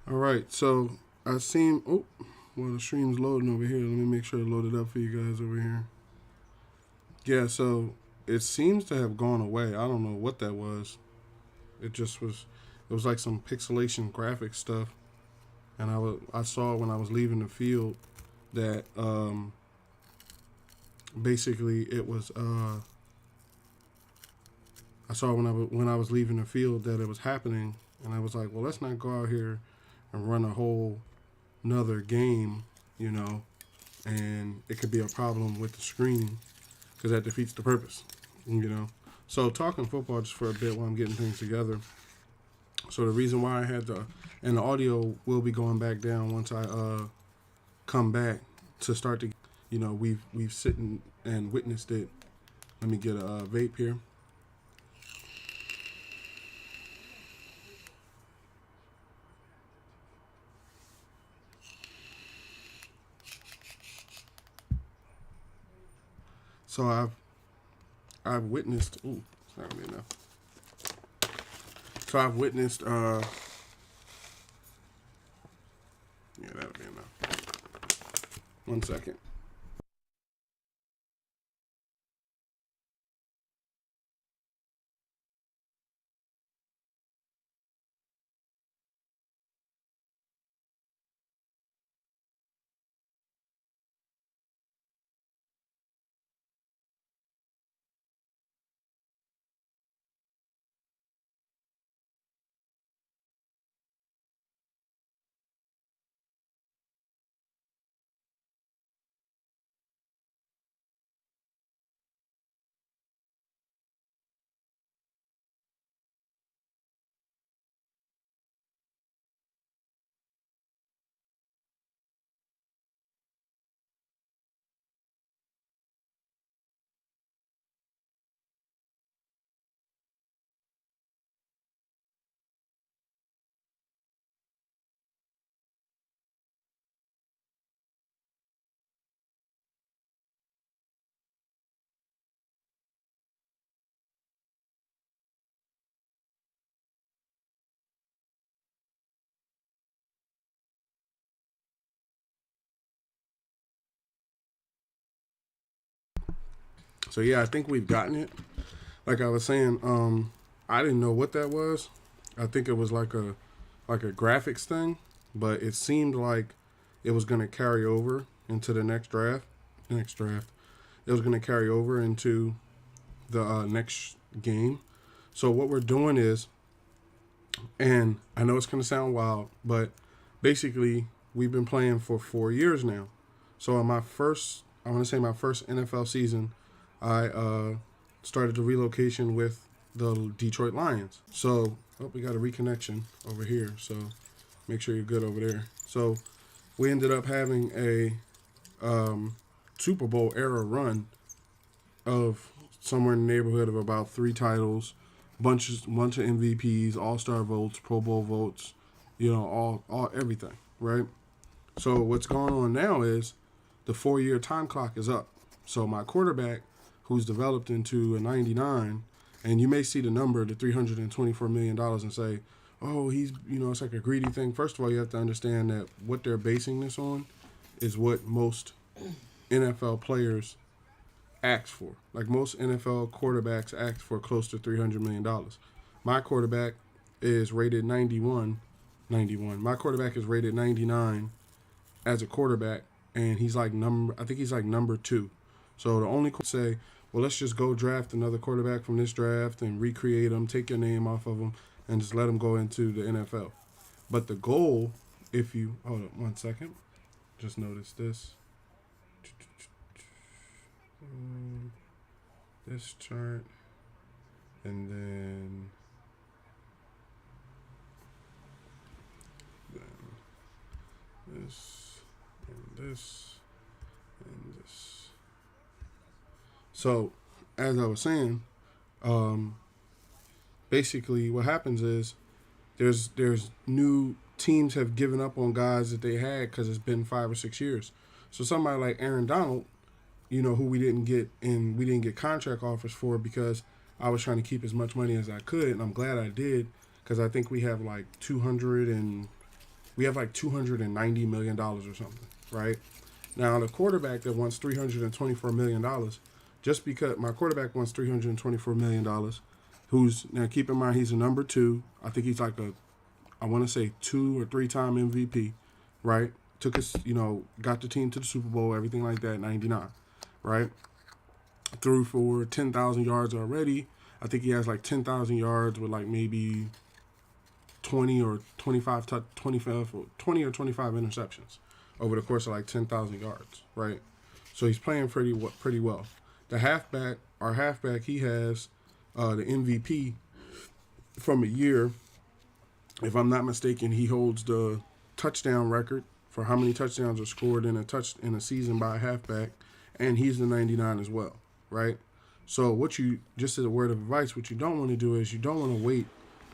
All right, so I seen. Oh, well, the stream's loading over here. Let me make sure to load it up for you guys over here. Yeah, so it seems to have gone away. I don't know what that was. It just was. It was like some pixelation graphic stuff, and I saw when I was leaving the field that basically it was. I saw when I was leaving the field that it was happening, and I was like, well, let's not go out here and run a whole another game, you know, and it could be a problem with the screen because that defeats the purpose, you know. So talking football just for a bit while I'm getting things together. So the reason why I had and the audio will be going back down once I come back to start to, you know, we've sitting and witnessed it. Let me get a vape here. So I've witnessed. Ooh, it's not gonna be enough. So I've witnessed. Yeah, that'll be enough. 1 second. So yeah, I think we've gotten it. Like I was saying, I didn't know what that was. I think it was like a graphics thing, but it seemed like it was going to carry over into the next draft. Next draft, it was going to carry over into the next game. So what we're doing is, and I know it's going to sound wild, but basically we've been playing for 4 years now. So on I want to say my first NFL season, I started the relocation with the Detroit Lions. So, oh, we got a reconnection over here. So, make sure you're good over there. So, we ended up having a Super Bowl era run of somewhere in the neighborhood of about 3 titles, bunch of MVPs, All Star votes, Pro Bowl votes, you know, all everything, right? So, what's going on now is the 4 year time clock is up. So, my quarterback who's developed into a 99, and you may see the number, the $324 million, and say, oh, he's, you know, it's like a greedy thing. First of all, you have to understand that what they're basing this on is what most NFL players ask for. Like most NFL quarterbacks ask for close to $300 million. My quarterback is rated 91. My quarterback is rated 99 as a quarterback, and I think he's like number 2. So the only say, well, let's just go draft another quarterback from this draft and recreate them, take your name off of them, and just let them go into the NFL. But the goal, if you hold on 1 second, just notice this. This chart, and then this, and this, and this. So, as I was saying, basically what happens is there's new teams have given up on guys that they had because it's been 5 or 6 years. So somebody like Aaron Donald, you know, who we didn't get contract offers for because I was trying to keep as much money as I could, and I'm glad I did because I think we have like we have like $290 million or something, right? Now, the quarterback that wants $324 million, just because my quarterback wants $324 million, who's, now keep in mind, he's a number two. I think he's like I want to say 2 or 3-time MVP, right? Took us, got the team to the Super Bowl, everything like that, 99, right? Threw for 10,000 yards already. I think he has like 10,000 yards with like maybe 20 or 25, 20 or 25 interceptions over the course of like 10,000 yards, right? So he's playing pretty well. Our halfback, he has the MVP from a year. If I'm not mistaken, he holds the touchdown record for how many touchdowns are scored in a season by a halfback, and he's the 99 as well, right? So just as a word of advice, what you don't want to do is you don't want to wait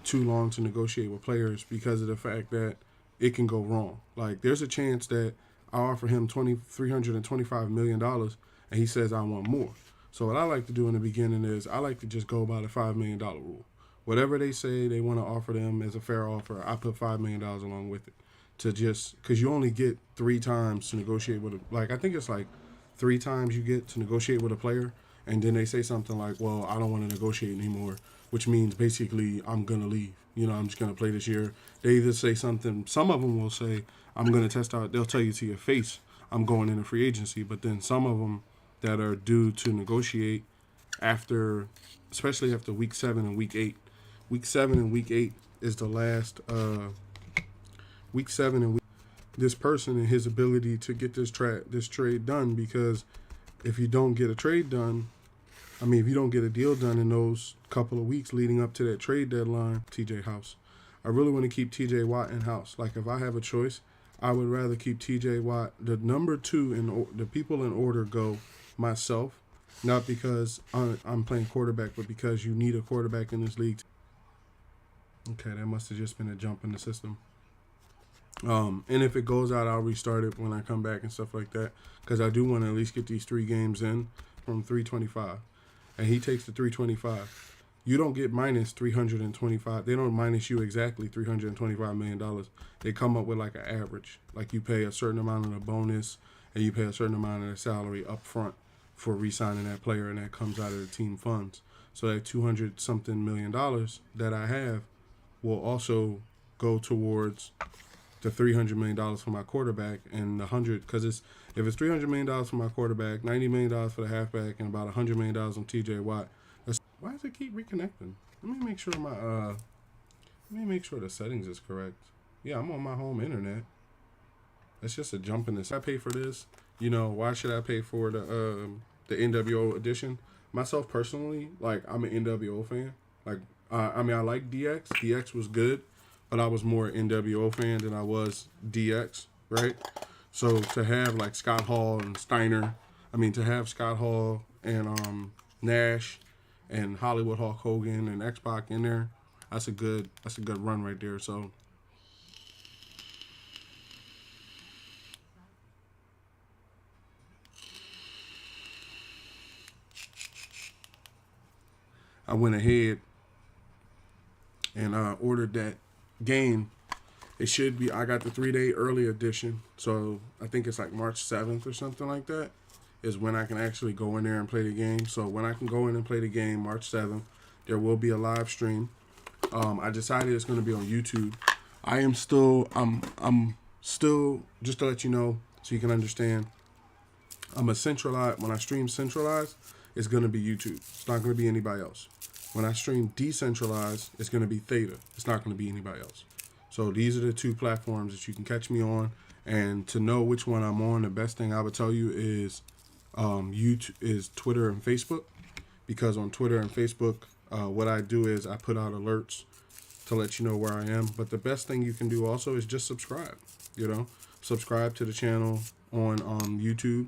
too long to negotiate with players because of the fact that it can go wrong. Like, there's a chance that I offer him $325 million and he says I want more. So what I like to do in the beginning is I like to just go by the $5 million rule. Whatever they say they want to offer them as a fair offer, I put $5 million along with it. Because you only get 3 times to negotiate with I think it's like 3 times you get to negotiate with a player, and then they say something like, well, I don't want to negotiate anymore, which means basically I'm going to leave. I'm just going to play this year. They either say something, some of them will say, I'm going to test out, they'll tell you to your face, I'm going into free agency, but then some of them that are due to negotiate especially after week 7 and week 8. Week 7 and week 8 is the last, week 7 and week, this person and his ability to get this trade done, because if you don't get a trade done, if you don't get a deal done in those couple of weeks leading up to that trade deadline, TJ House. I really want to keep TJ Watt in house. Like, if I have a choice, I would rather keep TJ Watt. The number 2 the people in order go myself, not because I'm playing quarterback, but because you need a quarterback in this league. Okay, that must have just been a jump in the system. And if it goes out, I'll restart it when I come back and stuff like that, because I do want to at least get these 3 games in from 325. And he takes the 325. You don't get minus 325. They don't minus you exactly $325 million. They come up with like an average. Like, you pay a certain amount of the bonus and you pay a certain amount of the salary up front for re-signing that player, and that comes out of the team funds. So that $200-something million that I have will also go towards the $300 million for my quarterback, and because if it's $300 million for my quarterback, $90 million for the halfback, and about $100 million on TJ Watt. Why does it keep reconnecting? Let me make sure the settings is correct. Yeah, I'm on my home internet. That's just a jump in this. I pay for this. Why should I pay for the NWO edition? Myself personally, like, I'm an NWO fan. Like, I like DX. DX was good, but I was more NWO fan than I was DX, right? So to have like Scott Hall and Steiner, to have Scott Hall and Nash and Hollywood Hulk Hogan and X-Pac in there, that's a good run right there. So I went ahead and ordered that game. It should be, I got the 3-day early edition, so I think it's like March 7th or something like that is when I can actually go in there and play the game. So when I can go in and play the game, March 7th, there will be a live stream. I decided it's going to be on YouTube. I'm still, just to let you know so you can understand, when I stream centralized, it's going to be YouTube. It's not going to be anybody else. When I stream decentralized, it's going to be Theta. It's not going to be anybody else. So these are the 2 platforms that you can catch me on. And to know which one I'm on, the best thing I would tell you is YouTube, is Twitter and Facebook. Because on Twitter and Facebook, what I do is I put out alerts to let you know where I am. But the best thing you can do also is just subscribe. Subscribe to the channel on YouTube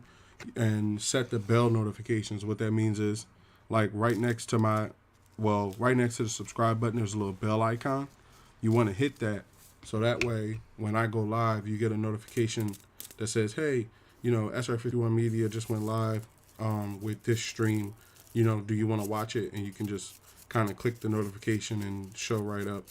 and set the bell notifications. What that means is, like, right next to the subscribe button, there's a little bell icon. You want to hit that, so that way when I go live, you get a notification that says, hey, SR51 Media just went live with this stream. Do you want to watch it? And you can just kind of click the notification and show right up.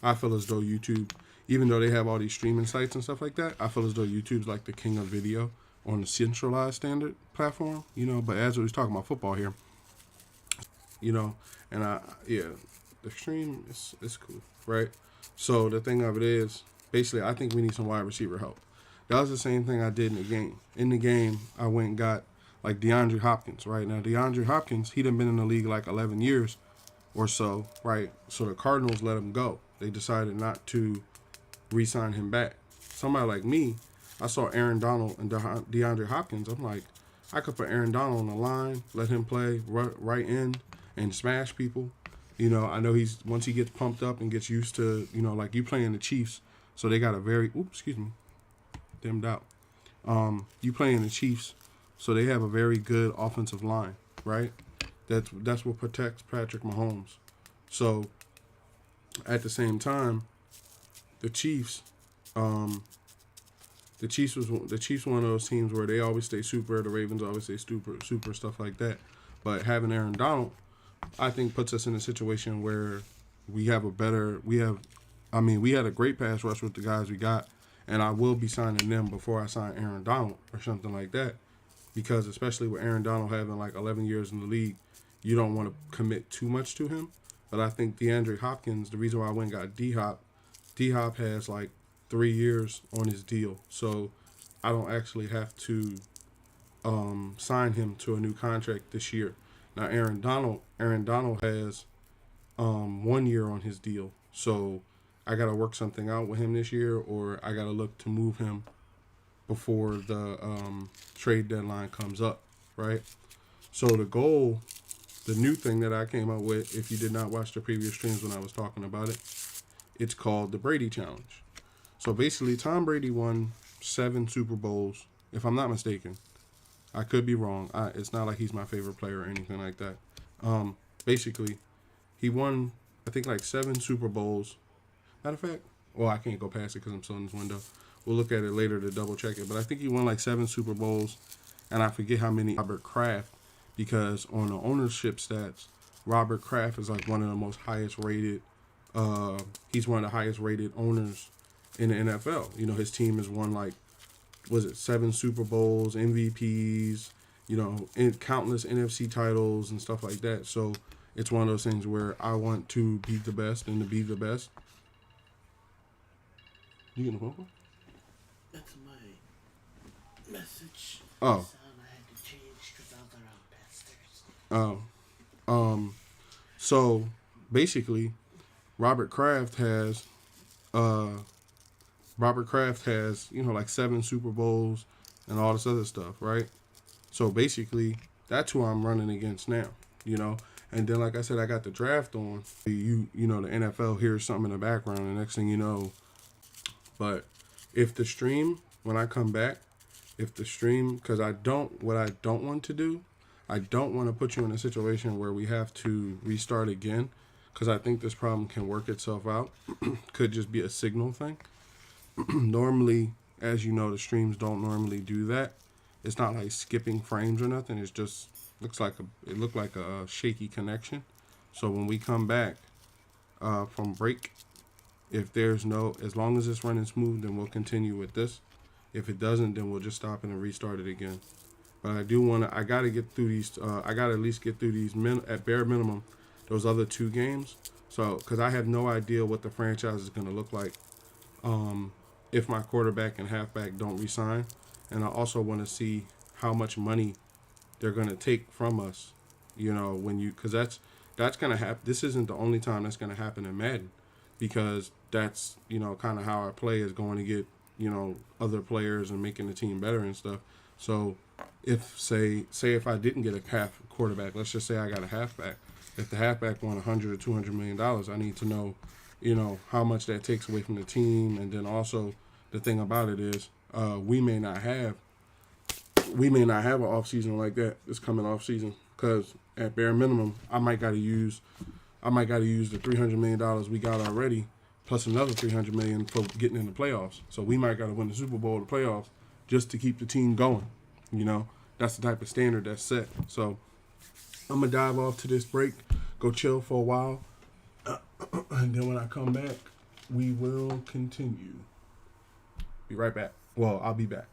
I feel as though YouTube, even though they have all these streaming sites and stuff like that, I feel as though YouTube's like the king of video on the centralized standard platform, But as we was talking about football here, and yeah, the stream is cool, right? So the thing of it is, basically, I think we need some wide receiver help. That was the same thing I did in the game. In the game, I went and got like DeAndre Hopkins, right? Now, DeAndre Hopkins, he done been in the league like 11 years or so, right? So the Cardinals let him go. They decided not to re-sign him back. Somebody like me, I saw Aaron Donald and DeAndre Hopkins. I'm like, I could put Aaron Donald on the line, let him play right in and smash people. I know once he gets pumped up and gets used to, like you playing the Chiefs, so they got a very, dimmed out. You playing the Chiefs, so they have a very good offensive line, right? That's what protects Patrick Mahomes. So at the same time, the Chiefs one of those teams where they always stay super. The Ravens always stay super stuff like that. But having Aaron Donald, I think puts us in a situation where we had a great pass rush with the guys we got, and I will be signing them before I sign Aaron Donald or something like that, because especially with Aaron Donald having like 11 years in the league, you don't want to commit too much to him. But I think DeAndre Hopkins, the reason why I went and got D-Hop has like 3 years on his deal, so I don't actually have to sign him to a new contract this year. Now Aaron Donald has 1 year on his deal, so I got to work something out with him this year, or I got to look to move him before the trade deadline comes up, right? So the new thing that I came up with, if you did not watch the previous streams when I was talking about it, it's called the Brady Challenge. So basically, Tom Brady won 7 Super Bowls, if I'm not mistaken. I could be wrong. It's not like he's my favorite player or anything like that. Basically, he won, I think, like 7 Super Bowls. Matter of fact, I can't go past it because I'm still in this window. We'll look at it later to double check it. But I think he won like 7 Super Bowls, and I forget how many Robert Kraft, because on the ownership stats, Robert Kraft is like one of the most highest rated. He's one of the highest rated owners in the NFL. His team has won like, 7 Super Bowls, MVPs, countless NFC titles and stuff like that. So it's one of those things where I want to be the best and to be the best. You getting a phone call? That's my message. Oh. Sound I had to change because I was around bastards. So basically, Robert Kraft has like 7 Super Bowls and all this other stuff, right? So basically, that's who I'm running against now, And then, like I said, I got the draft on. The NFL hears something in the background, and the next thing you know. But when I come back, because what I don't want to do, I don't want to put you in a situation where we have to restart again, because I think this problem can work itself out. Could just be a signal thing. Normally, as you know, the streams don't normally do that. It's not like skipping frames or nothing. It's just looked like a shaky connection. So when we come back from break, as long as it's running smooth, then we'll continue with this. If it doesn't, then we'll just stop it and restart it again. But I gotta get through these. I gotta at least get through these at bare minimum, those other 2 games. So, because I have no idea what the franchise is gonna look like. If my quarterback and halfback don't resign, and I also want to see how much money they're going to take from us, because that's going to happen. This isn't the only time that's going to happen in Madden, because that's, kind of how I play, is going to get, other players and making the team better and stuff. So if if I didn't get a half quarterback, let's just say I got a halfback. If the halfback won $100 or $200 million, I need to know, how much that takes away from the team. And then also the thing about it is, we may not have an off season like that this coming off season, because at bare minimum, I might got to use the $300 million we got already, plus another $300 million for getting in the playoffs. So we might got to win the Super Bowl or the playoffs just to keep the team going. That's the type of standard that's set. So I'm gonna dive off to this break, go chill for a while, and then when I come back, we will continue. Be right back. Well, I'll be back.